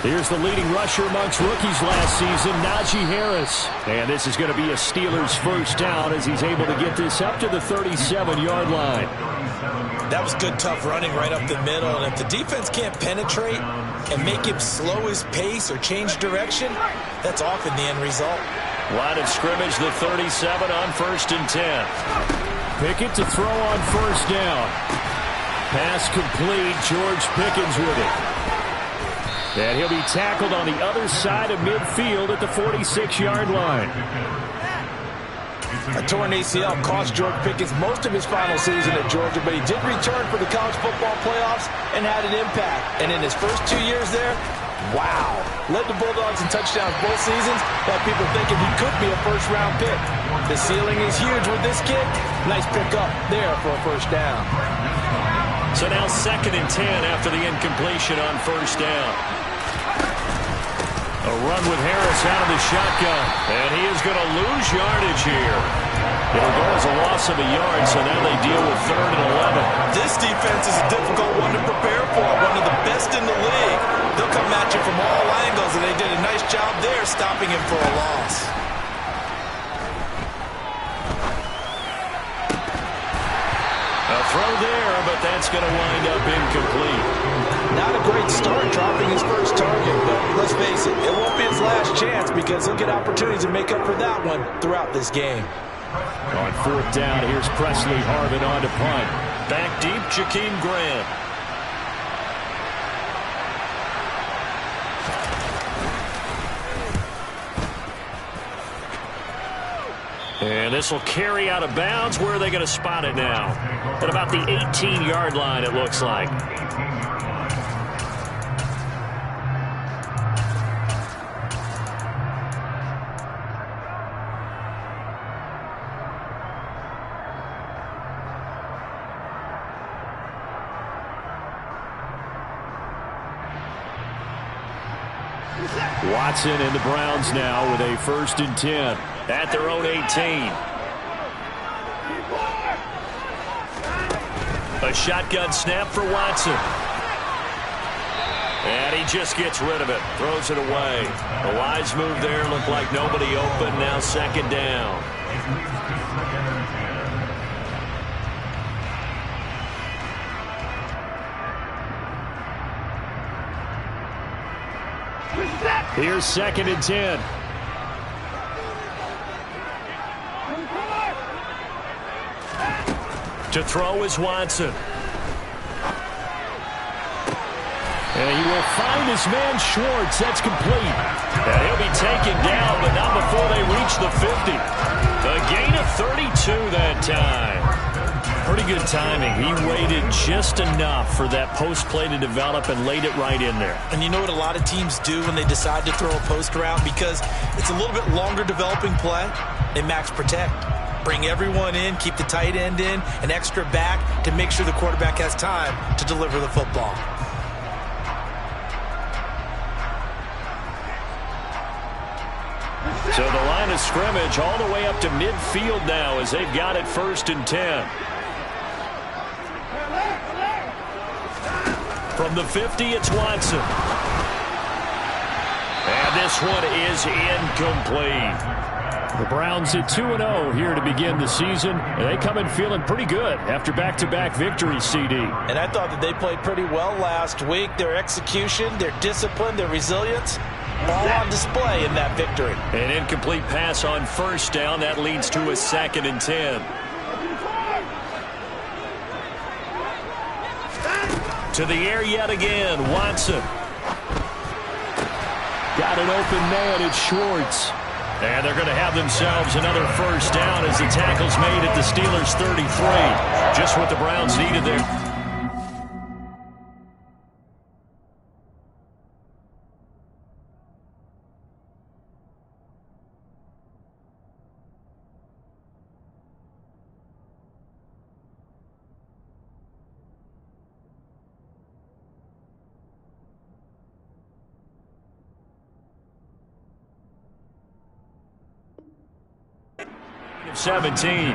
Here's the leading rusher amongst rookies last season, Najee Harris. And this is going to be a Steelers first down as he's able to get this up to the 37-yard line. That was good, tough running right up the middle. And if the defense can't penetrate and make him slow his pace or change direction, that's often the end result. Line of scrimmage, the 37 on 1st and 10. Pickett to throw on first down. Pass complete. George Pickens with it. And he'll be tackled on the other side of midfield at the 46-yard line. A torn ACL cost George Pickens most of his final season at Georgia, but he did return for the college football playoffs and had an impact. And in his first 2 years there, wow. Led the Bulldogs in touchdowns both seasons, had people thinking he could be a first-round pick. The ceiling is huge with this kid. Nice pickup there for a first down. So now 2nd and 10 after the incompletion on first down. A run with Harris out of the shotgun, and he is going to lose yardage here. It'll go as a loss of a yard, so now they deal with 3rd and 11. This defense is a difficult one to prepare for, one of the best in the league. They'll come at you from all angles, and they did a nice job there stopping him for a loss. A throw there, but that's going to wind up incomplete. Not a great start dropping his first target, but let's face it, it won't be his last chance because he'll get opportunities to make up for that one throughout this game. On 4th down, here's Presley Harvin on to punt. Back deep, Jakeem Grant. And this will carry out of bounds. Where are they going to spot it now? At about the 18-yard line, it looks like. Watson and the Browns now with a 1st and 10 at their own 18. A shotgun snap for Watson. And he just gets rid of it. Throws it away. A wise move there. Looked like nobody open. Now 2nd down. Here's 2nd and 10. To throw is Watson. And he will find his man Schwartz. That's complete. And he'll be taken down, but not before they reach the 50. A gain of 32 that time. Pretty good timing. He waited just enough for that post play to develop and laid it right in there. And you know what a lot of teams do when they decide to throw a post route? Because it's a little bit longer developing play. They max protect. Bring everyone in, keep the tight end in, an extra back to make sure the quarterback has time to deliver the football. So the line of scrimmage all the way up to midfield now as they've got it 1st and 10. From the 50, it's Watson. And this one is incomplete. The Browns at 2-0 here to begin the season. And they come in feeling pretty good after back-to-back victories, CD. And I thought that they played pretty well last week. Their execution, their discipline, their resilience, all on display in that victory. An incomplete pass on first down. That leads to a 2nd and 10. To the air yet again, Watson. Got an open man, it's Schwartz. And they're going to have themselves another first down as the tackle's made at the Steelers' 33. Just what the Browns needed there. Of 17.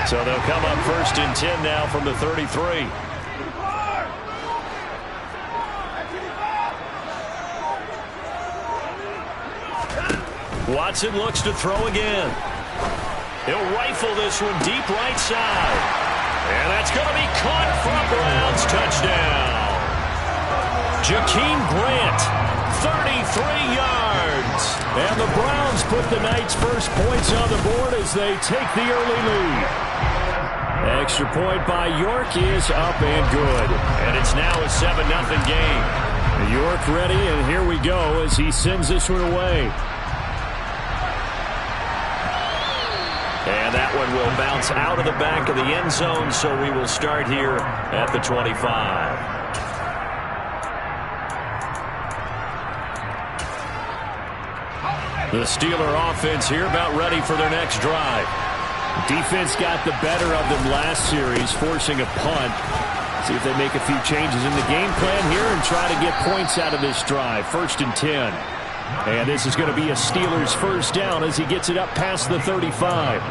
So they'll come up 1st and 10 now from the 33. Watson looks to throw again. He'll rifle this one deep right side. And that's going to be caught for a Browns touchdown. Jakeem Grant, 33 yards. And the Browns put the night's first points on the board as they take the early lead. Extra point by York is up and good. And it's now a 7-0 game. York ready, and here we go as he sends this one away. And that one will bounce out of the back of the end zone, so we will start here at the 25. The Steeler offense here about ready for their next drive. Defense got the better of them last series, forcing a punt. See if they make a few changes in the game plan here and try to get points out of this drive. 1st and 10. And this is going to be a Steelers first down as he gets it up past the 35.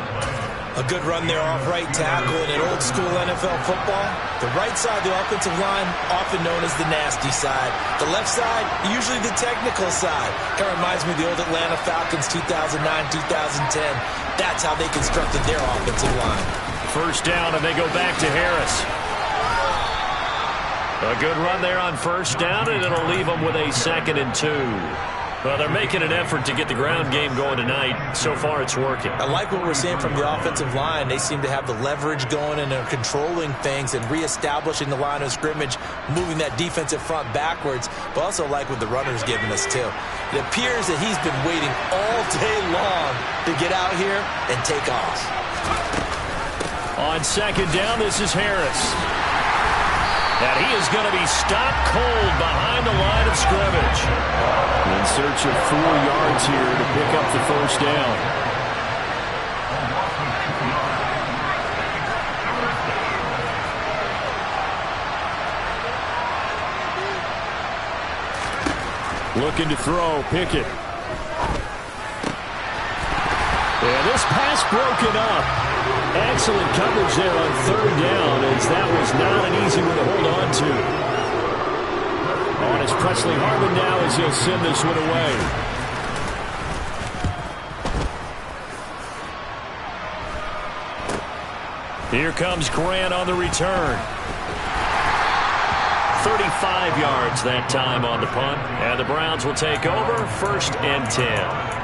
A good run there off right tackle in an old school NFL football. The right side of the offensive line, often known as the nasty side. The left side, usually the technical side. Kind of reminds me of the old Atlanta Falcons 2009, 2010. That's how they constructed their offensive line. First down, and they go back to Harris. A good run there on first down, and it'll leave them with a 2nd and 2. Well, they're making an effort to get the ground game going tonight. So far, it's working. I like what we're seeing from the offensive line. They seem to have the leverage going, and they're controlling things and reestablishing the line of scrimmage, moving that defensive front backwards, but also like what the runner's giving us, too. It appears that he's been waiting all day long to get out here and take off. On 2nd down, this is Harris. And he is going to be stopped cold behind the line of scrimmage. In search of 4 yards here to pick up the first down. Looking to throw, Pickett. And this pass broken up. Excellent coverage there on 3rd down, as that was not an easy one to hold on to. On is Presley Harvin now as he'll send this one away. Here comes Grant on the return. 35 yards that time on the punt, and the Browns will take over 1st and 10.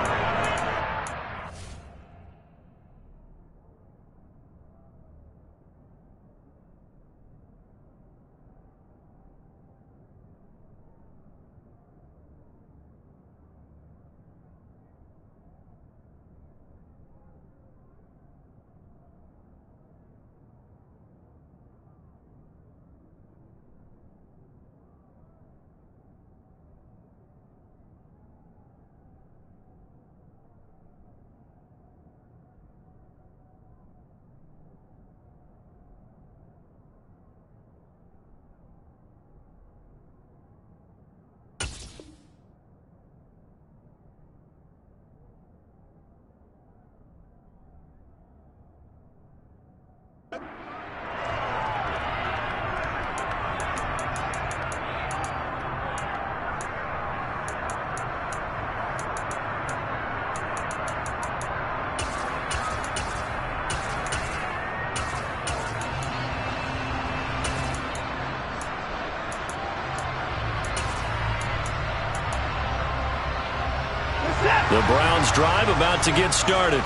The Browns drive about to get started.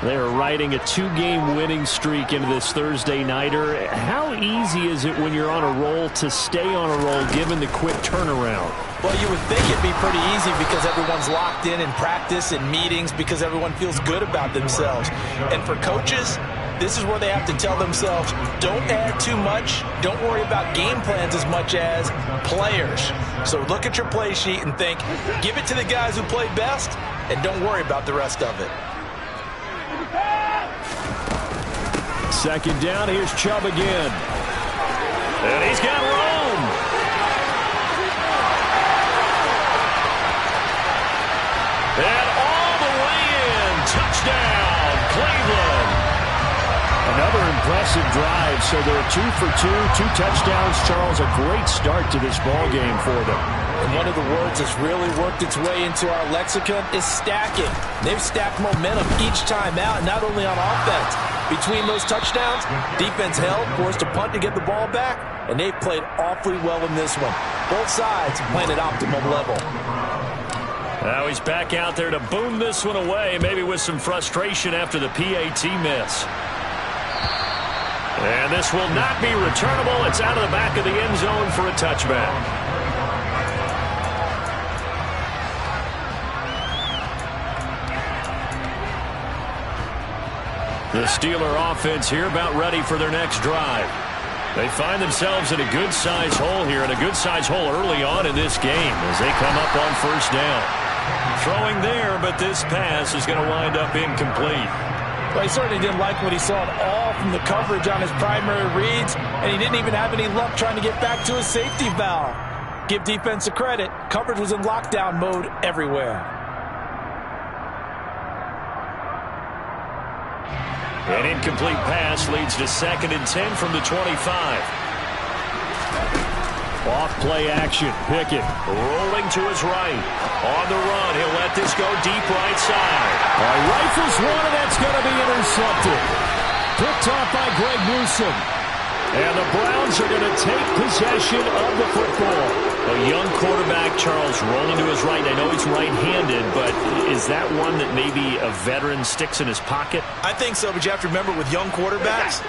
They are riding a 2-game winning streak into this Thursday nighter. How easy is it when you're on a roll to stay on a roll given the quick turnaround? Well, you would think it'd be pretty easy because everyone's locked in practice and meetings because everyone feels good about themselves. And for coaches, this is where they have to tell themselves, don't add too much. Don't worry about game plans as much as players. So look at your play sheet and think, give it to the guys who play best, and don't worry about the rest of it. 2nd down, here's Chubb again. And he's got Rome. And all the way in. Touchdown, Cleveland. Another impressive drive, so they're 2 for 2, 2 touchdowns. Charles, a great start to this ball game for them. And one of the words that's really worked its way into our lexicon is stacking. They've stacked momentum each time out, not only on offense. Between those touchdowns, defense held, forced a punt to get the ball back, and they've played awfully well in this one. Both sides playing at optimum level. Now he's back out there to boom this one away, maybe with some frustration after the PAT miss. And this will not be returnable. It's out of the back of the end zone for a touchback. The Steeler offense here about ready for their next drive. They find themselves in a good-sized hole here, and a good-sized hole early on in this game as they come up on first down. Throwing there, but this pass is going to wind up incomplete. Well, he certainly didn't like what he saw at all from the coverage on his primary reads, and he didn't even have any luck trying to get back to his safety valve. Give defense a credit. Coverage was in lockdown mode everywhere. An incomplete pass leads to 2nd and 10 from the 25. Off play action. Pickett rolling to his right. On the run, he'll let this go deep right side. Rifles one, and that's going to be intercepted. Picked off by Greg Newsome. And the Browns are going to take possession of the football. A young quarterback, Charles, rolling to his right. I know he's right-handed, but is that one that maybe a veteran sticks in his pocket? I think so, but you have to remember with young quarterbacks,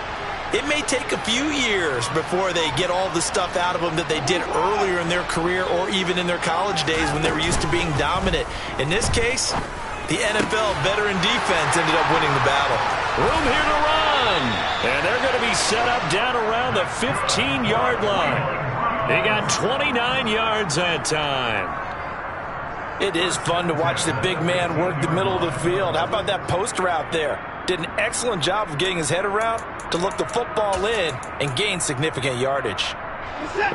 it may take a few years before they get all the stuff out of them that they did earlier in their career or even in their college days when they were used to being dominant. In this case, the NFL veteran defense ended up winning the battle. Room here to run. And they're going to be set up down around the 15-yard line. They got 29 yards that time. It is fun to watch the big man work the middle of the field. How about that post route there? Did an excellent job of getting his head around to look the football in and gain significant yardage.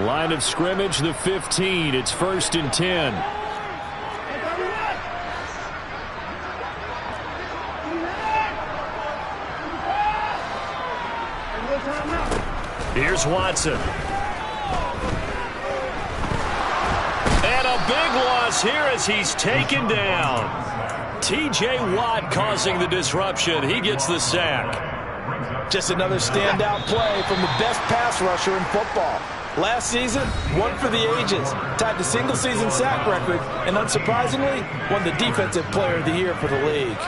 Line of scrimmage, the 15. It's 1st and 10. Here's Watson. And a big loss here as he's taken down. T.J. Watt causing the disruption. He gets the sack. Just another standout play from the best pass rusher in football. Last season, one for the ages. Tied the single-season sack record, and unsurprisingly, won the Defensive Player of the Year for the league.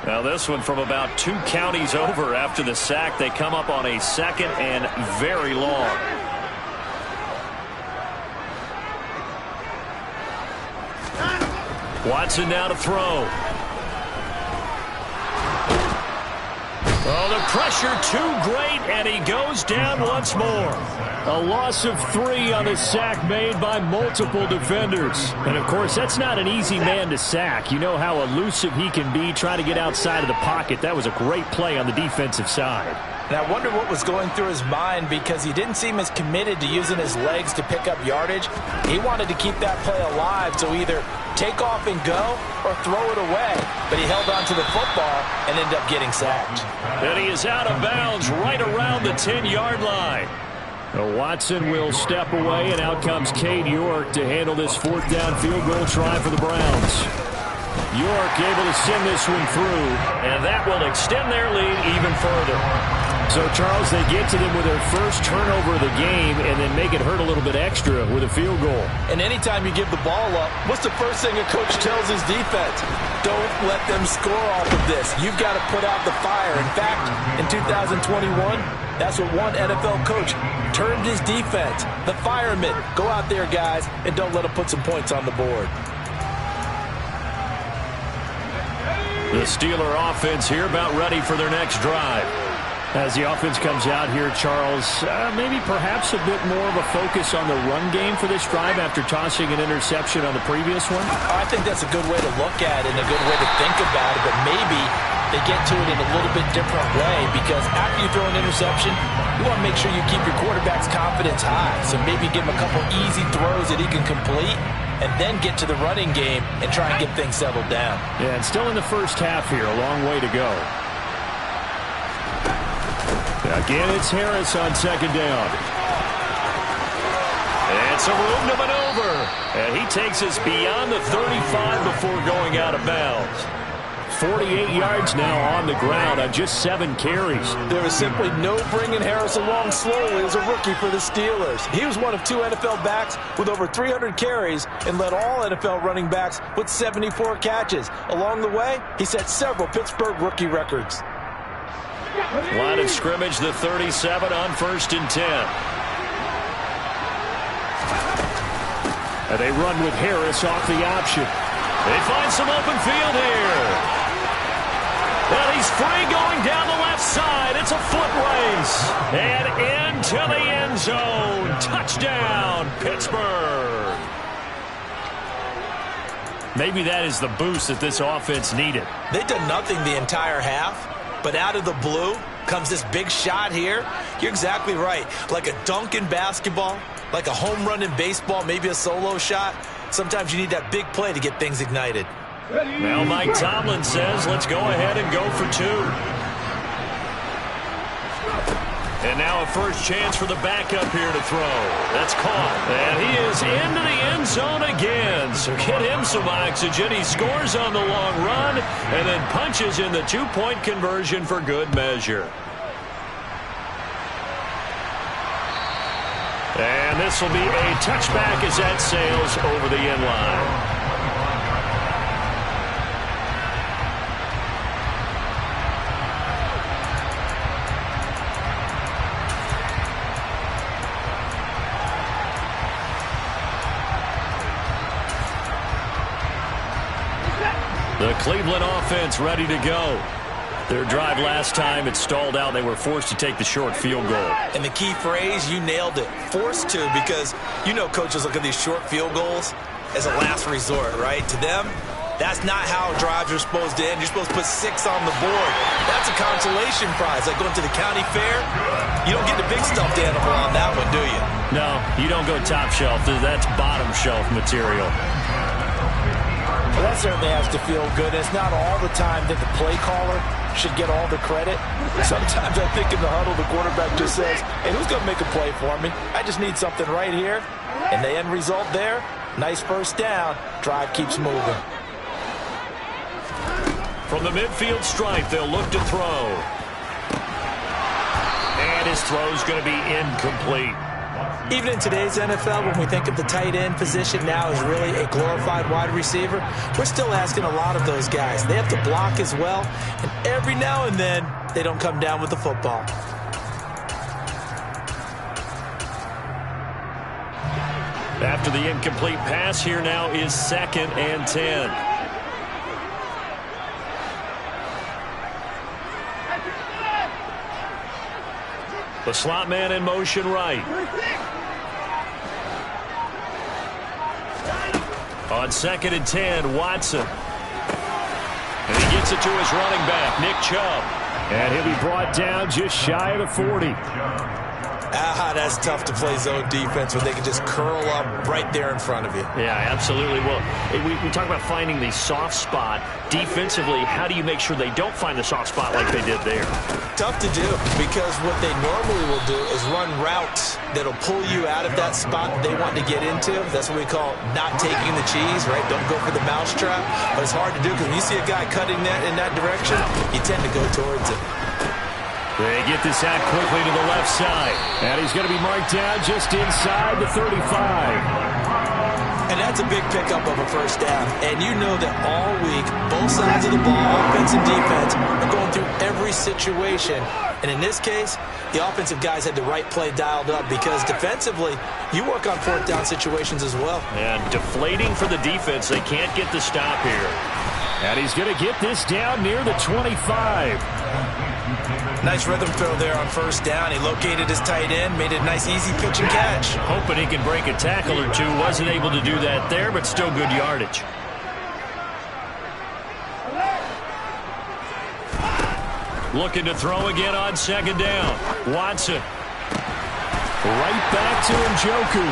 Now this one from about 2 counties over after the sack. They come up on a 2nd and very long. Watson now to throw. Oh, the pressure too great, and he goes down once more. A loss of 3 on the sack made by multiple defenders. And, of course, that's not an easy man to sack. You know how elusive he can be trying to get outside of the pocket. That was a great play on the defensive side. And I wonder what was going through his mind, because he didn't seem as committed to using his legs to pick up yardage. He wanted to keep that play alive, so either take off and go or throw it away. But he held on to the football and ended up getting sacked. And he is out of bounds right around the 10-yard line. Watson will step away, and out comes Cade York to handle this 4th down field goal try for the Browns. York able to send this one through, and that will extend their lead even further. So, Charles, they get to them with their first turnover of the game and then make it hurt a little bit extra with a field goal. And anytime you give the ball up, what's the first thing a coach tells his defense? Don't let them score off of this. You've got to put out the fire. In fact, in 2021, that's what one NFL coach termed his defense. The firemen. Go out there, guys, and don't let them put some points on the board. The Steeler offense here about ready for their next drive. As the offense comes out here, Charles, maybe perhaps a bit more of a focus on the run game for this drive after tossing an interception on the previous one? I think that's a good way to look at it and a good way to think about it, but maybe they get to it in a little bit different way, because after you throw an interception, you want to make sure you keep your quarterback's confidence high. So maybe give him a couple easy throws that he can complete, and then get to the running game and try and get things settled down. Yeah, and still in the first half here. A long way to go. Again, it's Harris on second down. It's a room to maneuver. And he takes us beyond the 35 before going out of bounds. 48 yards now on the ground on just 7 carries. There was simply no bringing Harris along slowly as a rookie for the Steelers. He was one of 2 NFL backs with over 300 carries and led all NFL running backs with 74 catches. Along the way, he set several Pittsburgh rookie records. Line of scrimmage, the 37 on 1st and 10. And they run with Harris off the option. They find some open field here. And he's free going down the left side. It's a foot race. And into the end zone. Touchdown, Pittsburgh. Maybe that is the boost that this offense needed. They've done nothing the entire half, but out of the blue comes this big shot here. You're exactly right. Like a dunk in basketball, like a home run in baseball, maybe a solo shot. Sometimes you need that big play to get things ignited. Now Mike Tomlin says, let's go ahead and go for 2. And now a first chance for the backup here to throw. That's caught. And he is into the end zone again. So get him some oxygen. He scores on the long run and then punches in the 2-point conversion for good measure. And this will be a touchback as that sails over the end line. The Cleveland offense ready to go. Their drive last time, it stalled out. They were forced to take the short field goal. And the key phrase, you nailed it. Forced to, because you know coaches look at these short field goals as a last resort, right? To them, that's not how drives are supposed to end. You're supposed to put 6 on the board. That's a consolation prize. Like going to the county fair, you don't get the big stuffed animal on that one, do you? No, you don't go top shelf. That's bottom shelf material. Well, that certainly has to feel good. It's not all the time that the play caller should get all the credit. Sometimes I think in the huddle, the quarterback just says, hey, who's going to make a play for me? I just need something right here. And the end result there, nice first down. Drive keeps moving. From the midfield stripe, they'll look to throw. And his throw's going to be incomplete. Even in today's NFL, when we think of the tight end position now as really a glorified wide receiver, we're still asking a lot of those guys. They have to block as well, and every now and then, they don't come down with the football. After the incomplete pass, here now is 2nd and 10. The slot man in motion right. On 2nd and 10, Watson. And he gets it to his running back, Nick Chubb. And he'll be brought down just shy of the 40. That's tough to play zone defense when they can just curl up right there in front of you. Yeah, absolutely. Well, we talk about finding the soft spot. Defensively, how do you make sure they don't find the soft spot like they did there? Tough to do, because what they normally will do is run routes that'll pull you out of that spot they want to get into. That's what we call not taking the cheese, right? Don't go for the mousetrap. But it's hard to do because when you see a guy cutting that in that direction, you tend to go towards it. They get this out quickly to the left side. And he's going to be marked down just inside the 35. And that's a big pickup of a first down. And you know that all week, both sides of the ball, offense and defense, are going through every situation. And in this case, the offensive guys had the right play dialed up, because defensively, you work on 4th down situations as well. And deflating for the defense. They can't get the stop here. And he's going to get this down near the 25. Nice rhythm throw there on first down. He located his tight end, made a nice easy pitch and catch. Hoping he can break a tackle or two. Wasn't able to do that there, but still good yardage. Looking to throw again on 2nd down. Watson. Right back to Njoku.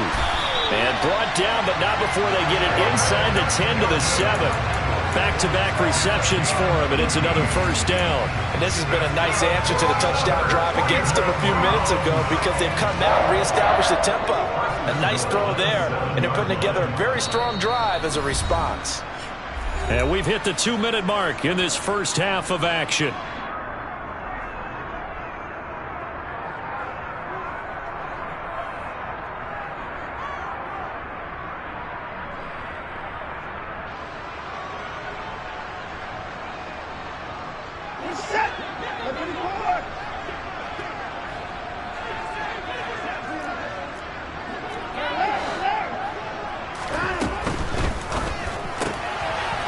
And brought down, but not before they get it inside the 10 to the 7. Back-to-back receptions for him, and it's another first down. And this has been a nice answer to the touchdown drive against them a few minutes ago because they've come out and reestablished the tempo. A nice throw there, and they're putting together a very strong drive as a response. And we've hit the 2-minute mark in this first half of action.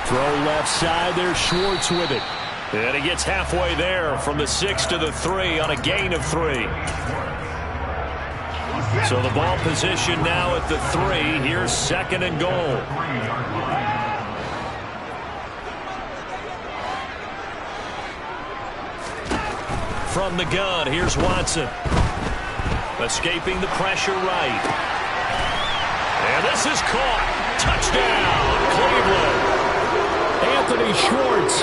Throw left side there, Schwartz with it. And he gets halfway there from the 6 to the 3 on a gain of 3. So the ball position now at the 3. Here's 2nd and goal. From the gun, here's Watson. Escaping the pressure right. And this is caught. Touchdown, Cleveland. Anthony Schwartz,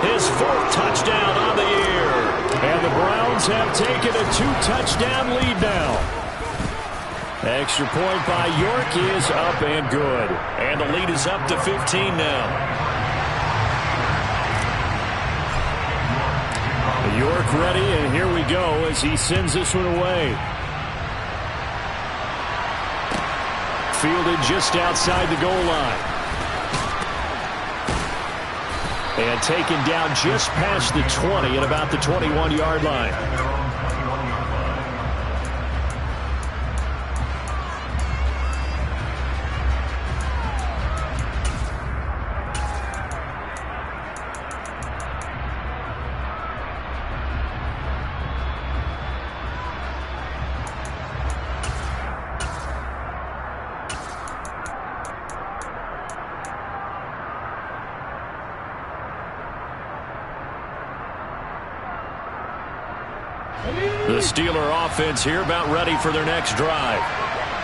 his 4th touchdown on the year. And the Browns have taken a 2-touchdown lead now. Extra point by York is up and good. And the lead is up to 15 now. York ready, and here we go as he sends this one away. Fielded just outside the goal line. And taken down just past the 20 at about the 21-yard line. The Steeler offense here about ready for their next drive.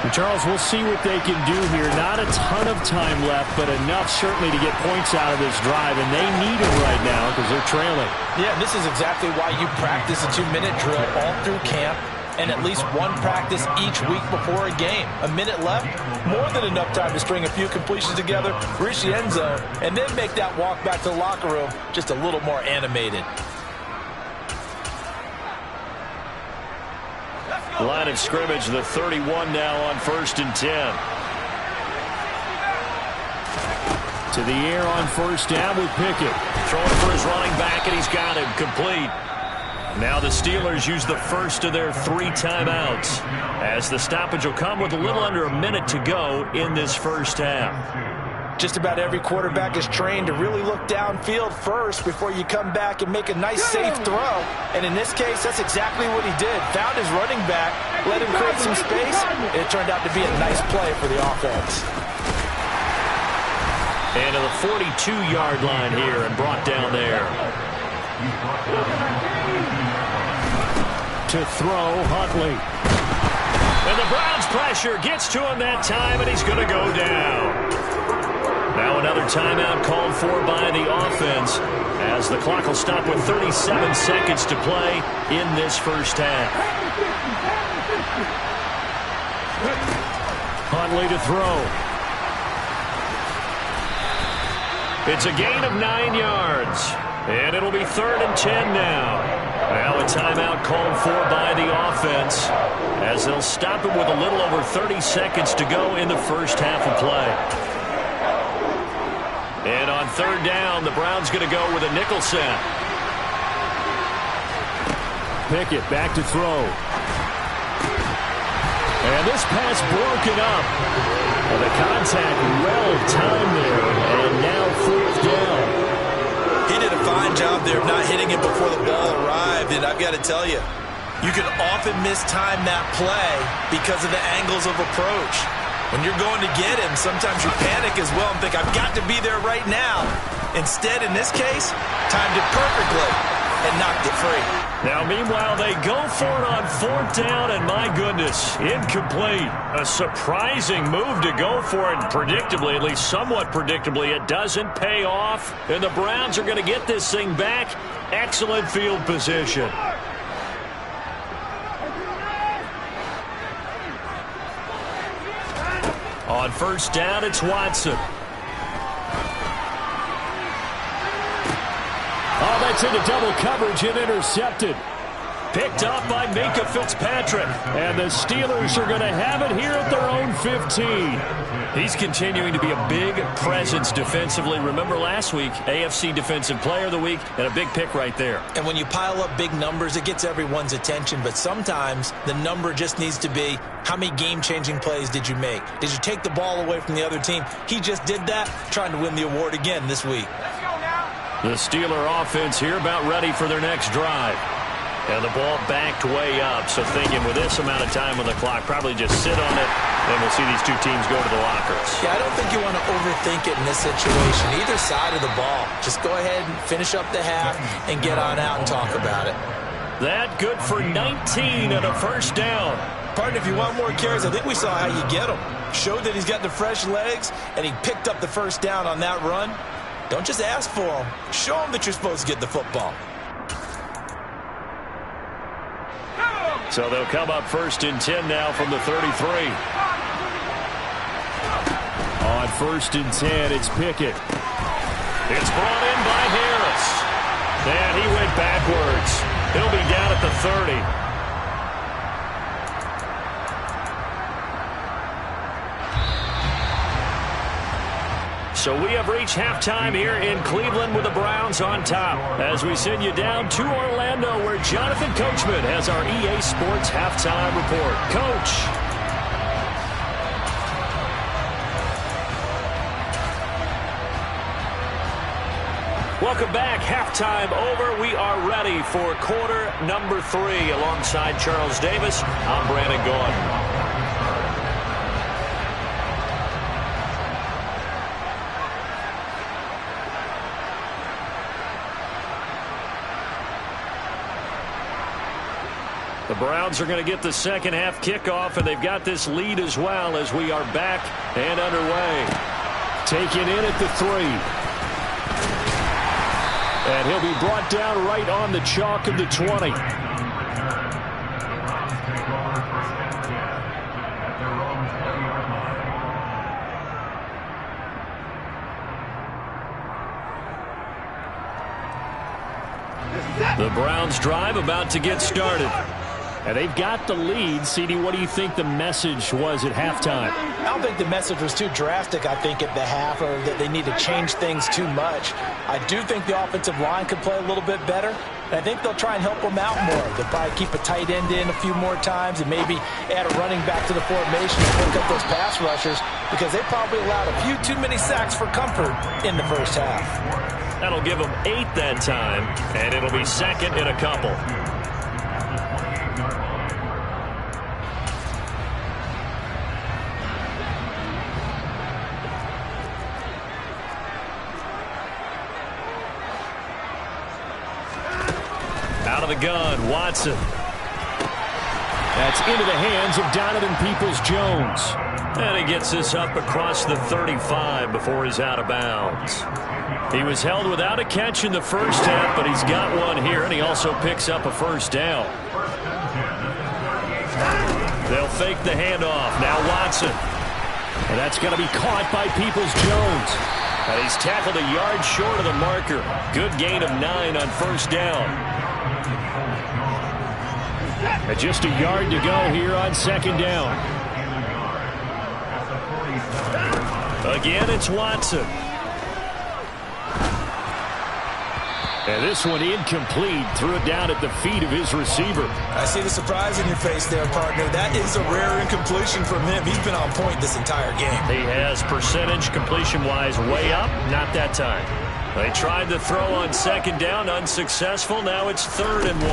And Charles, we'll see what they can do here. Not a ton of time left, but enough certainly to get points out of this drive, and they need it right now because they're trailing. Yeah, this is exactly why you practice a 2-minute drill all through camp and at least one practice each week before a game. A minute left, more than enough time to string a few completions together, reach the end zone, and then make that walk back to the locker room just a little more animated. Line of scrimmage, the 31 now on 1st and 10. To the air on 1st down with Pickett. Throwing for his running back, and he's got him complete. Now the Steelers use the first of their 3 timeouts, as the stoppage will come with a little under a minute to go in this first half. Just about every quarterback is trained to really look downfield first before you come back and make a nice, safe throw. And in this case, that's exactly what he did. Found his running back, let him create some space. It turned out to be a nice play for the offense. And to the 42-yard line here and brought down there. To throw, Huntley. And the Browns pressure gets to him that time, and he's going to go down. Now another timeout called for by the offense as the clock will stop with 37 seconds to play in this first half. Huntley to throw. It's a gain of 9 yards, and it'll be 3rd and 10 now. Now a timeout called for by the offense as they'll stop it with a little over 30 seconds to go in the first half of play. And on 3rd down, the Browns going to go with a nickel set. Pickett back to throw. And this pass broken up. Well, the contact well timed there, and now 4th down. He did a fine job there of not hitting it before the ball arrived, and I've got to tell you, you can often mistime that play because of the angles of approach. When you're going to get him, sometimes you panic as well and think, I've got to be there right now. Instead, in this case, timed it perfectly. and knocked it free. Now, meanwhile, they go for it on 4th down, and my goodness, incomplete. A surprising move to go for it, and predictably, at least somewhat predictably, it doesn't pay off, and the Browns are going to get this thing back. Excellent field position. On 1st down, it's Watson. Oh, that's into double coverage and intercepted. Picked up by Minkah Fitzpatrick. And the Steelers are going to have it here at their own 15. He's continuing to be a big presence defensively. Remember last week, AFC Defensive Player of the Week, and a big pick right there. And when you pile up big numbers, it gets everyone's attention. But sometimes the number just needs to be, how many game-changing plays did you make? Did you take the ball away from the other team? He just did that, trying to win the award again this week. The Steeler offense here about ready for their next drive. And the ball backed way up, so thinking with this amount of time on the clock, probably just sit on it, and we'll see these two teams go to the lockers. Yeah, I don't think you want to overthink it in this situation, either side of the ball. Just go ahead and finish up the half and get on out and talk about it. That good for 19 and a 1st down. Partner, if you want more carries, I think we saw how you get him. Showed that he's got the fresh legs, and he picked up the 1st down on that run. Don't just ask for him. Show him that you're supposed to get the football. So they'll come up 1st and 10 now from the 33. On 1st and 10, it's Pickett. It's brought in by Harris. And he went backwards. He'll be down at the 30. So we have reached halftime here in Cleveland with the Browns on top. As we send you down to Orlando, where Jonathan Coachman has our EA Sports halftime report. Coach. Welcome back. Halftime over. We are ready for quarter number 3. Alongside Charles Davis, I'm Brandon Gaudin. The Browns are going to get the second half kickoff, and they've got this lead as well as we are back and underway. Taken in at the 3. And he'll be brought down right on the chalk of the 20. The Browns drive about to get started. And they've got the lead. CD, what do you think the message was at halftime? I don't think the message was too drastic, I think, at the half, or that they need to change things too much. I do think the offensive line could play a little bit better. And I think they'll try and help them out more. They'll probably keep a tight end in a few more times and maybe add a running back to the formation and pick up those pass rushers, because they probably allowed a few too many sacks for comfort in the first half. That'll give them 8 that time, and it'll be second in a couple. Out of the gun, Watson. That's into the hands of Donovan Peoples-Jones. And he gets this up across the 35 before he's out of bounds. He was held without a catch in the first half, but he's got one here, and he also picks up a 1st down. They'll fake the handoff. Now Watson. And that's going to be caught by Peoples-Jones. And he's tackled a yard short of the marker. Good gain of 9 on 1st down. And just a yard to go here on 2nd down. Again, it's Watson. And this one incomplete. Threw it down at the feet of his receiver. I see the surprise in your face there, partner. That is a rare incompletion from him. He's been on point this entire game. He has percentage completion-wise way up. Not that time. They tried to throw on second down, unsuccessful. Now it's 3rd and 1.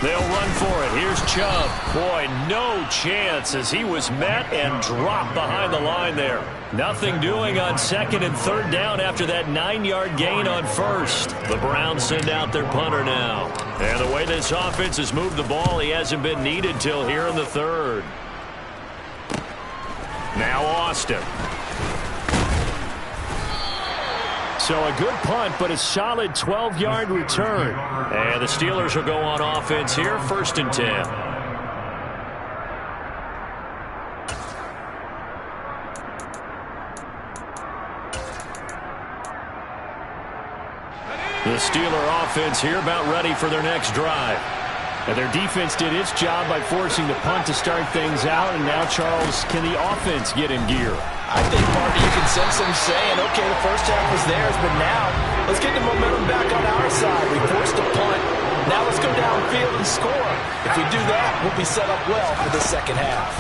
They'll run for it. Here's Chubb. Boy, no chance as he was met and dropped behind the line there. Nothing doing on 2nd and 3rd down after that 9-yard gain on 1st. The Browns send out their punter now. And the way this offense has moved the ball, he hasn't been needed till here in the 3rd. Now Austin. So a good punt, but a solid 12-yard return. And the Steelers will go on offense here, 1st and 10. The Steeler offense here about ready for their next drive. And their defense did its job by forcing the punt to start things out. And now, Charles, can the offense get in gear? I think, Marty, you can sense them saying, okay, the first half was theirs, but now let's get the momentum back on our side. We forced a punt. Now let's go downfield and score. If we do that, we'll be set up well for the second half.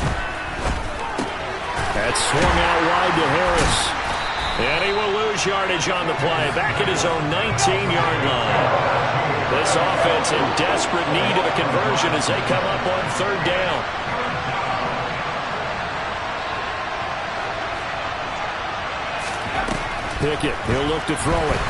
That swung out wide to Harris. And he will lose yardage on the play. Back at his own 19-yard line. This offense in desperate need of a conversion as they come up on 3rd down. Pickett, he'll look to throw it.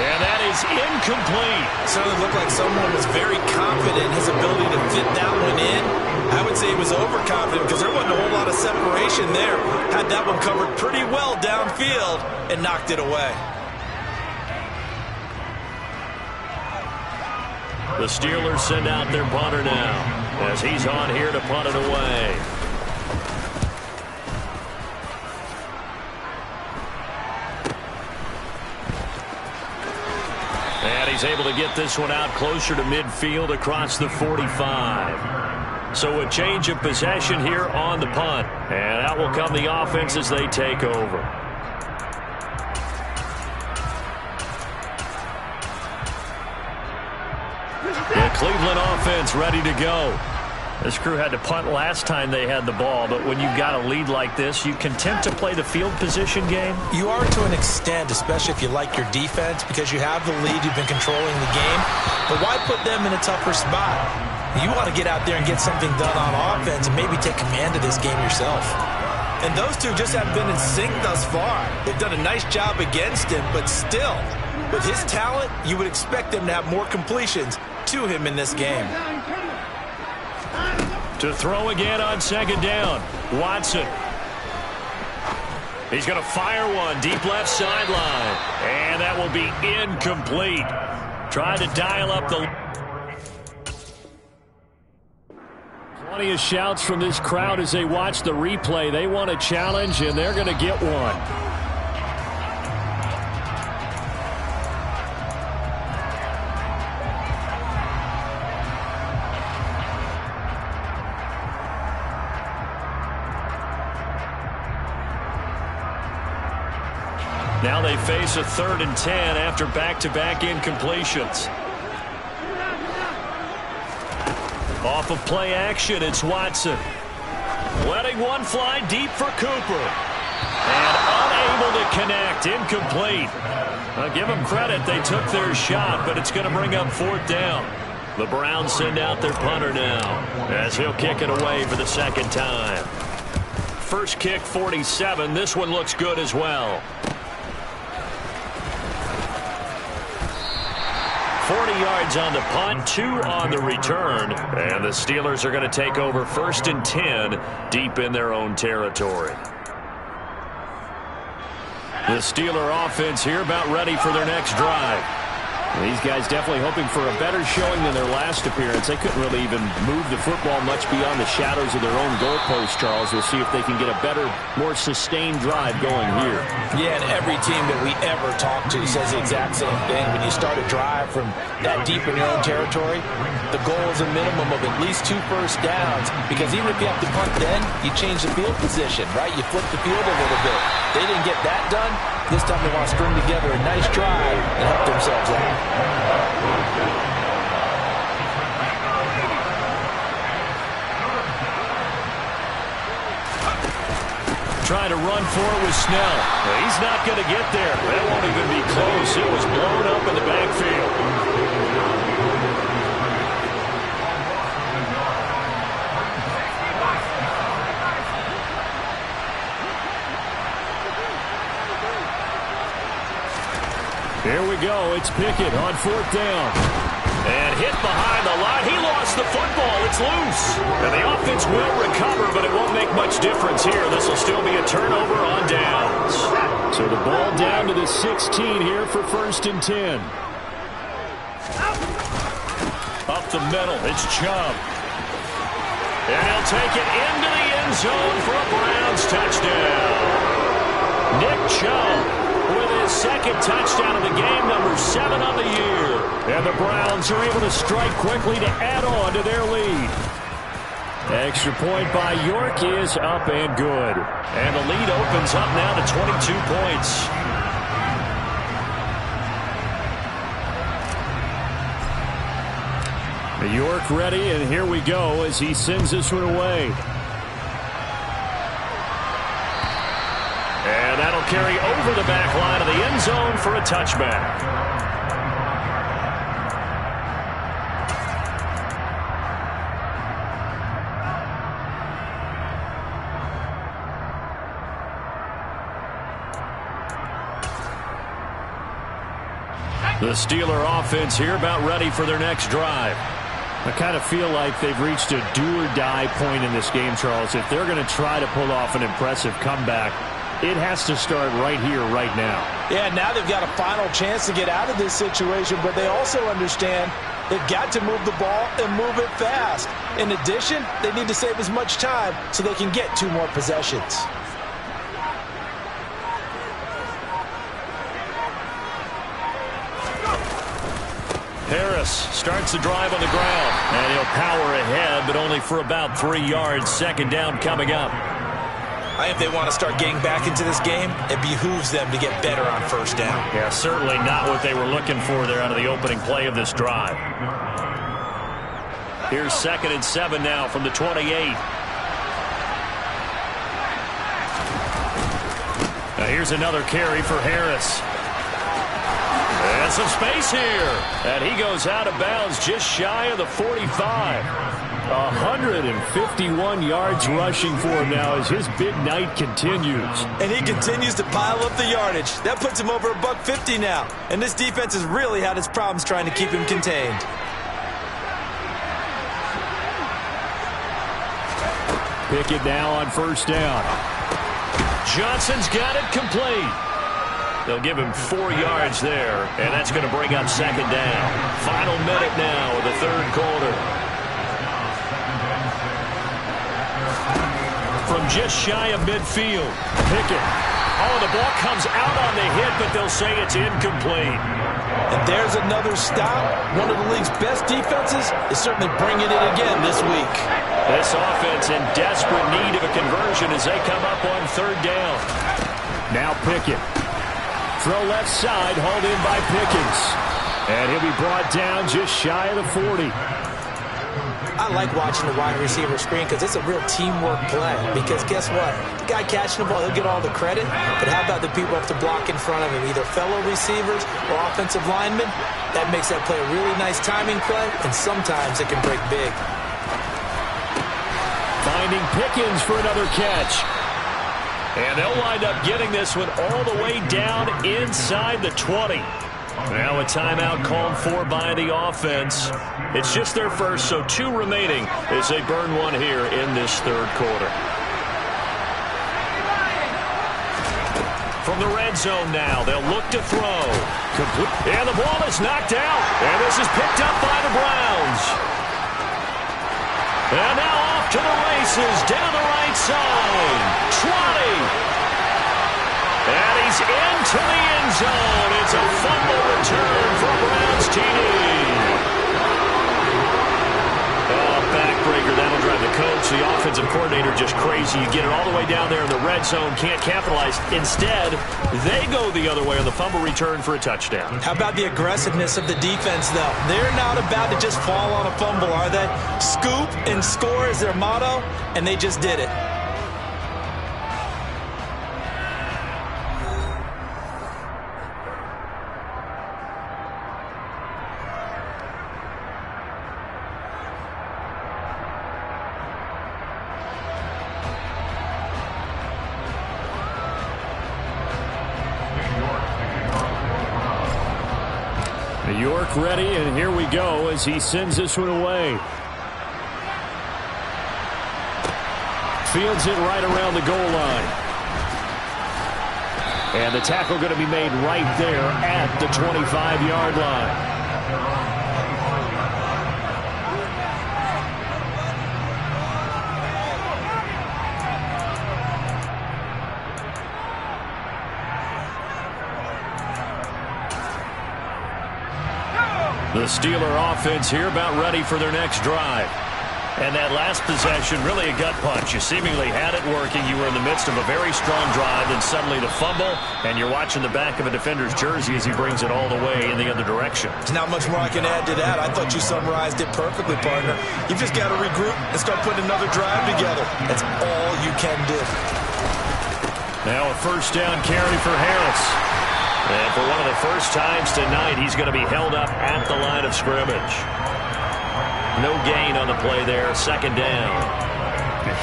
And that is incomplete. Certainly looked like someone was very confident in his ability to fit that one in. I would say he was overconfident because there wasn't a whole lot of separation there. Had that one covered pretty well downfield and knocked it away. The Steelers send out their punter now as he's on here to punt it away. And he's able to get this one out closer to midfield across the 45. So a change of possession here on the punt. And out will come the offense as they take over. The Cleveland offense ready to go. This crew had to punt last time they had the ball, but when you've got a lead like this, you content to play the field position game? You are to an extent, especially if you like your defense, because you have the lead, you've been controlling the game. But why put them in a tougher spot? You want to get out there and get something done on offense and maybe take command of this game yourself. And those two just haven't been in sync thus far. They've done a nice job against him, but still, with his talent, you would expect them to have more completions to him in this game. To throw again on 2nd down. Watson. He's going to fire one deep left sideline. And that will be incomplete. Trying to dial up the... Plenty of shouts from this crowd as they watch the replay. They want a challenge, and they're going to get one. Now they face a 3rd and 10 after back-to-back incompletions. Off of play action, it's Watson. Letting one fly deep for Cooper. And unable to connect, incomplete. I'll give them credit, they took their shot, but it's going to bring up 4th down. The Browns send out their punter now as he'll kick it away for the 2nd time. First kick, 47. This one looks good as well. 40 yards on the punt, 2 on the return. And the Steelers are going to take over 1st and 10 deep in their own territory. The Steeler offense here about ready for their next drive. These guys definitely hoping for a better showing than their last appearance. They couldn't really even move the football much beyond the shadows of their own goalpost, Charles. We'll see if they can get a better, more sustained drive going here. Yeah, and every team that we ever talk to says the exact same thing. When you start a drive from that deep in your own territory, the goal is a minimum of at least 2 first downs, because even if you have to punt then, you change the field position, right? You flip the field a little bit. They didn't get that done. This time they want to string together a nice drive and help themselves out. trying to run for it with Snell. Well, he's not going to get there. That won't even be close. It was blown up in the backfield. Here we go. It's Pickett on 4th down. And hit behind the line. He lost the football. It's loose. And the offense will recover, but it won't make much difference here. This will still be a turnover on downs. So the ball down to the 16 here for 1st and 10. Up the middle. It's Chubb. And he'll take it into the end zone for a Browns touchdown. Nick Chubb with his 2nd touchdown of the game, number 7 on the year. And the Browns are able to strike quickly to add on to their lead. Extra point by York is up and good. And the lead opens up now to 22 points. York ready, and here we go as he sends this one away. And that'll carry over the back line of the end zone for a touchback. The Steeler offense here about ready for their next drive. I kind of feel like they've reached a do-or-die point in this game, Charles. If they're going to try to pull off an impressive comeback, it has to start right here, right now. Yeah, now they've got a final chance to get out of this situation, but they also understand they've got to move the ball and move it fast. In addition, they need to save as much time so they can get 2 more possessions. Harris starts the drive on the ground, and he'll power ahead, but only for about 3 yards. 2nd down coming up. I think if they want to start getting back into this game, it behooves them to get better on 1st down. Yeah, certainly not what they were looking for there out of the opening play of this drive. Here's 2nd and 7 now from the 28. Now here's another carry for Harris. And some space here. And he goes out of bounds just shy of the 45. 151 yards rushing for him now as his big night continues. And he continues to pile up the yardage. That puts him over $150 now. And this defense has really had its problems trying to keep him contained. Pickett now on 1st down. Johnson's got it complete. They'll give him 4 yards there, and that's going to bring up 2nd down. Final minute now of the 3rd quarter. From just shy of midfield, Pickett. Oh, the ball comes out on the hit, but they'll say it's incomplete. And there's another stop. One of the league's best defenses is certainly bringing it again this week. This offense in desperate need of a conversion as they come up on 3rd down. Now Pickett. Throw left side, hauled in by Pickens. And he'll be brought down just shy of the 40. I like watching the wide receiver screen because it's a real teamwork play. Because guess what? The guy catching the ball, he'll get all the credit. But how about the people who have to block in front of him, either fellow receivers or offensive linemen? That makes that play a really nice timing play, and sometimes it can break big. Finding Pickens for another catch. And they'll wind up getting this one all the way down inside the 20. Now a timeout called for by the offense. It's just their first, so 2 remaining as they burn one here in this 3rd quarter. From the red zone now, they'll look to throw. Complete. And the ball is knocked out. And this is picked up by the Browns. And now off to the races down the right side. 20. And he's into the end zone. It's a fumble return for Browns TD. Backbreaker, that'll drive the coach, the offensive coordinator, just crazy. You get it all the way down there in the red zone, can't capitalize. Instead, they go the other way on the fumble return for a touchdown. How about the aggressiveness of the defense, though? They're not about to just fall on a fumble, are they? Scoop and score is their motto, and they just did it. York ready, and here we go as he sends this one away. Fields it right around the goal line. And the tackle going to be made right there at the 25-yard line. The Steeler offense here about ready for their next drive. And that last possession, really a gut punch. You seemingly had it working. You were in the midst of a very strong drive, then suddenly the fumble, and you're watching the back of a defender's jersey as he brings it all the way in the other direction. There's not much more I can add to that. I thought you summarized it perfectly, partner. You've just got to regroup and start putting another drive together. That's all you can do. Now a first down carry for Harris. And for one of the first times tonight, he's going to be held up at the line of scrimmage. No gain on the play there, second down.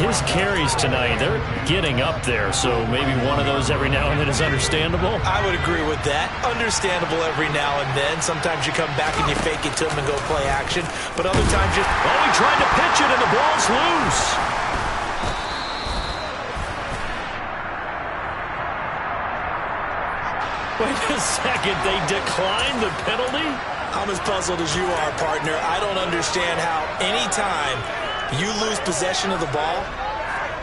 His carries tonight, they're getting up there, so maybe one of those every now and then is understandable. I would agree with that. Understandable every now and then. Sometimes you come back and you fake it to him and go play action, but other times you... Oh, he tried to pitch it and the ball's loose. Wait a second, they declined the penalty? I'm as puzzled as you are, partner. I don't understand how any time you lose possession of the ball,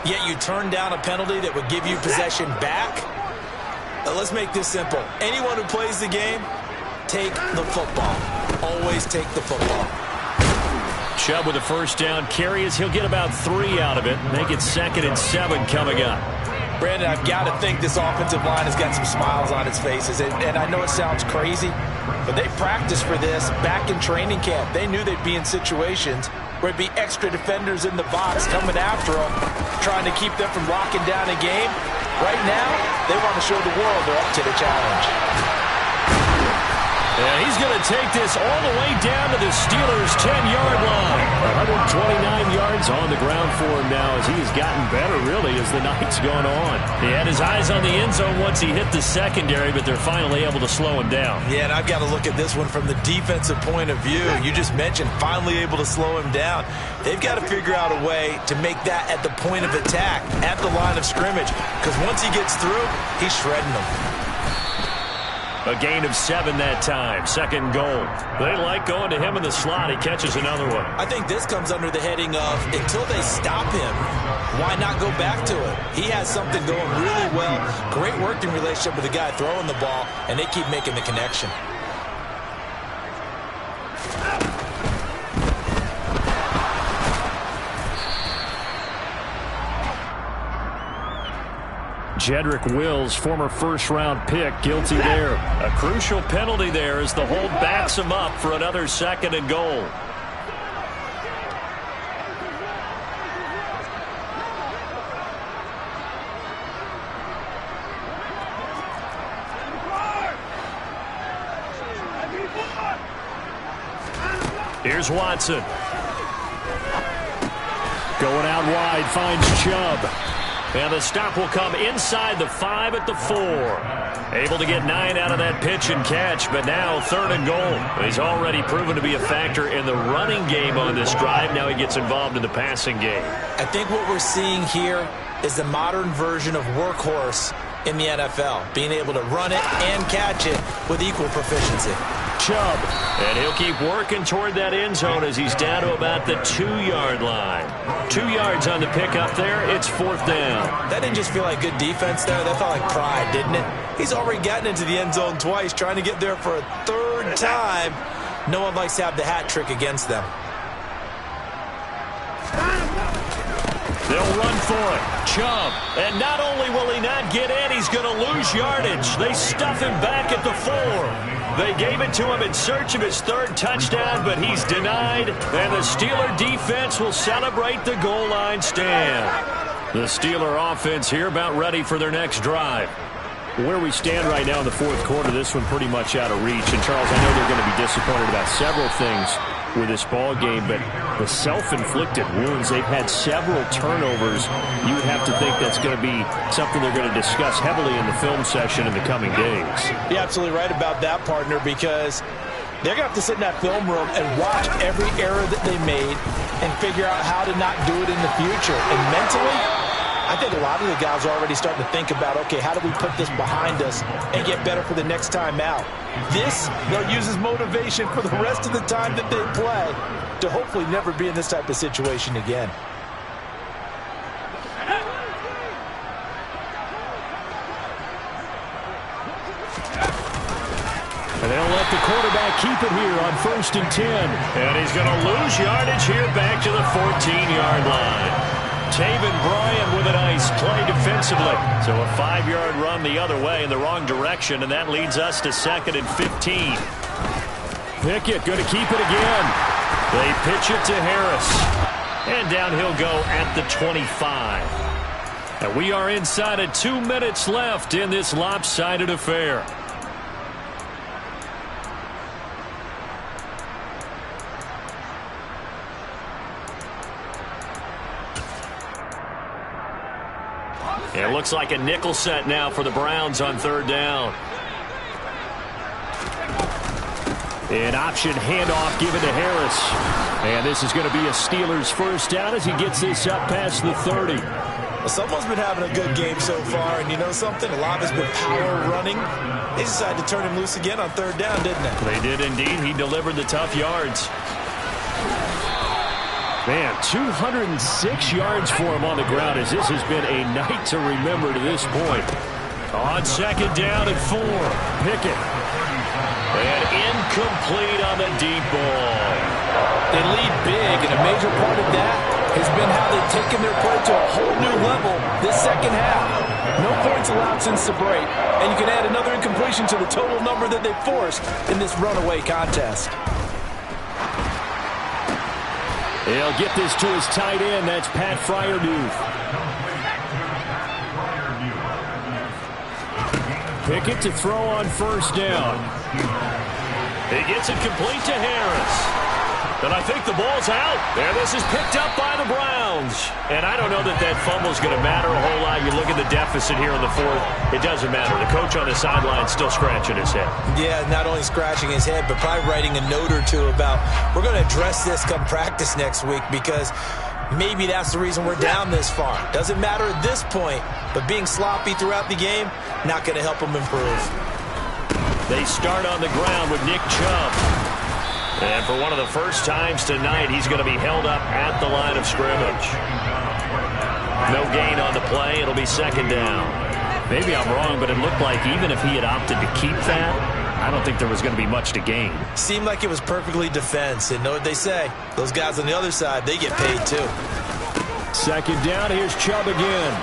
yet you turn down a penalty that would give you possession back. Let's make this simple. Anyone who plays the game, take the football. Always take the football. Chubb with a first down carry as he'll get about 3 out of it. Make it 2nd and 7 coming up. Brandon, I've got to think this offensive line has got some smiles on its faces. And I know it sounds crazy, but they practiced for this back in training camp. They knew they'd be in situations where it'd be extra defenders in the box coming after them, trying to keep them from locking down a game. Right now, they want to show the world they're up to the challenge. Yeah, he's going to take this all the way down to the Steelers' 10-yard line. 129 yards on the ground for him now as he has gotten better, really, as the night's gone on. He had his eyes on the end zone once he hit the secondary, but they're finally able to slow him down. Yeah, and I've got to look at this one from the defensive point of view. You just mentioned finally able to slow him down. They've got to figure out a way to make that at the point of attack, at the line of scrimmage, because once he gets through, he's shredding them. A gain of 7 that time. 2nd goal. They like going to him in the slot. He catches another one. I think this comes under the heading of until they stop him, why not go back to it? He has something going really well. Great working relationship with the guy throwing the ball, and they keep making the connection. Jedrick Wills, former first-round pick, guilty there. A crucial penalty there as the hold backs him up for another 2nd and goal. Here's Watson. Going out wide, finds Chubb. And the stop will come inside the 5 at the 4. Able to get 9 out of that pitch and catch, but now 3rd and goal. He's already proven to be a factor in the running game on this drive. Now he gets involved in the passing game. I think what we're seeing here is the modern version of workhorse in the NFL, being able to run it and catch it with equal proficiency. Chubb, and he'll keep working toward that end zone as he's down to about the 2-yard line. 2 yards on the pickup there. It's 4th down. That didn't just feel like good defense there. That felt like pride, didn't it? He's already gotten into the end zone twice, trying to get there for a 3rd time. No one likes to have the hat trick against them. They'll run for it. Chubb. And not only will he not get in, he's going to lose yardage. They stuff him back at the 4. They gave it to him in search of his 3rd touchdown, but he's denied. And the Steeler defense will celebrate the goal line stand. The Steeler offense here about ready for their next drive. Where we stand right now in the 4th quarter, this one pretty much out of reach. And, Charles, I know they're going to be disappointed about several things with this ball game, but the self-inflicted wounds, they've had several turnovers. You would have to think that's going to be something they're going to discuss heavily in the film session in the coming days. You're absolutely right about that, partner, because They're going to have to sit in that film room and watch every error that they made and figure out how to not do it in the future. And mentally, I think a lot of the guys are already starting to think about, okay, how do we put this behind us and get better for the next time out? This, they'll use as motivation for the rest of the time that they play to hopefully never be in this type of situation again. And they'll let the quarterback keep it here on 1st and 10. And he's going to lose yardage here back to the 14-yard line. Taven Bryan with a nice play defensively. So a 5-yard run the other way in the wrong direction, and that leads us to 2nd and 15. Pickett going to keep it again. They pitch it to Harris. And down he'll go at the 25. And we are inside of 2 minutes left in this lopsided affair. It looks like a nickel set now for the Browns on 3rd down. An option handoff given to Harris. And this is going to be a Steelers 1st down as he gets this up past the 30. Well, someone's been having a good game so far, and you know something? A lot has been power running. They decided to turn him loose again on 3rd down, didn't they? They did indeed. He delivered the tough yards. Man, 206 yards for him on the ground as this has been a night to remember to this point. On 2nd down and 4. Pickett. And incomplete on the deep ball. They lead big, and a major part of that has been how they've taken their play to a whole new level this second half. No points allowed since the break, and you can add another incompletion to the total number that they forced in this runaway contest. He'll get this to his tight end. That's Pat Fryermuth. Pickett to throw on 1st down. He gets it complete to Harris. And I think the ball's out. And this is picked up by the Browns. And I don't know that that fumble's going to matter a whole lot. You look at the deficit here in the 4th. It doesn't matter. The coach on the sideline still scratching his head. Yeah, not only scratching his head, but probably writing a note or two about, we're going to address this come practice next week because maybe that's the reason we're down this far. Doesn't matter at this point, but being sloppy throughout the game, not going to help them improve. They start on the ground with Nick Chubb. And for one of the first times tonight, he's going to be held up at the line of scrimmage. No gain on the play. It'll be 2nd down. Maybe I'm wrong, but it looked like even if he had opted to keep that, I don't think there was going to be much to gain. Seemed like it was perfectly defense. And know what they say? Those guys on the other side, they get paid too. 2nd down. Here's Chubb again.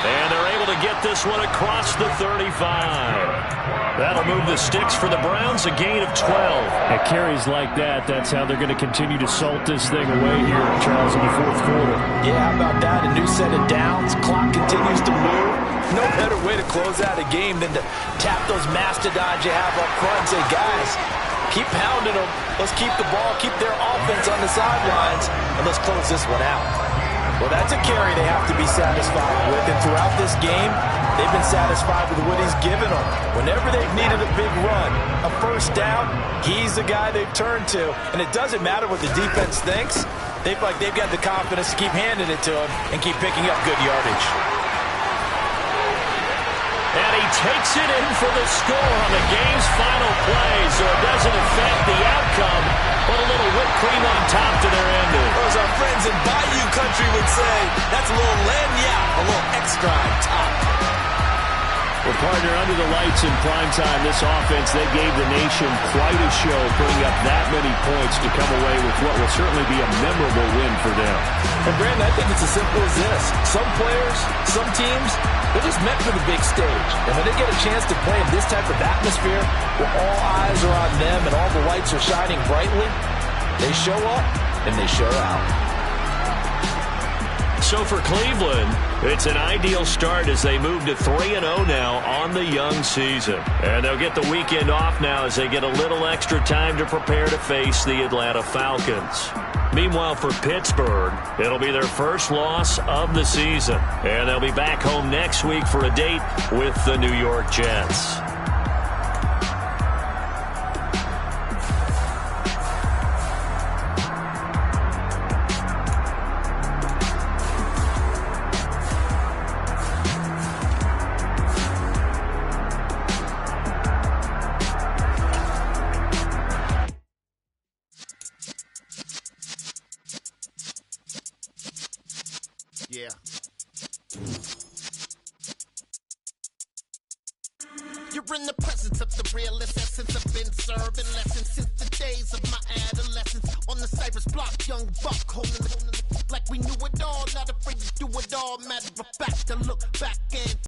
And they're able to get this one across the 35. That'll move the sticks for the Browns, a gain of 12. At carries like that, that's how they're going to continue to salt this thing away here, Charles, in the 4th quarter. Yeah, how about that? A new set of downs. Clock continues to move. No better way to close out a game than to tap those mastodons you have up front and say, guys, keep pounding them. Let's keep the ball, keep their offense on the sidelines, and let's close this one out. Well, that's a carry they have to be satisfied with. And throughout this game, they've been satisfied with what he's given them. Whenever they've needed a big run, a 1st down, he's the guy they've turned to. And it doesn't matter what the defense thinks. They feel like they've got the confidence to keep handing it to him and keep picking up good yardage. And he takes it in for the score on the game's final play, so it doesn't affect the outcome, but a little whipped cream on top to their ending. Or as our friends in Bayou Country would say, that's a little lagniappe, a little extra on top. Well, partner, under the lights in prime time, this offense, they gave the nation quite a show, putting up that many points to come away with what will certainly be a memorable win for them. And Brandon, I think it's as simple as this. Some players, some teams, they're just meant for the big stage. And when they get a chance to play in this type of atmosphere, where all eyes are on them and all the lights are shining brightly, they show up and they show out. So for Cleveland, it's an ideal start as they move to 3-0 now on the young season. And they'll get the weekend off now as they get a little extra time to prepare to face the Atlanta Falcons. Meanwhile, for Pittsburgh, it'll be their first loss of the season. And they'll be back home next week for a date with the New York Jets. Yeah. You're in the presence of the realest essence. I've been serving lessons since the days of my adolescence. On the Cypress block, young buck holding it like we knew it all. Not afraid to do it all. Matter of fact, to look back and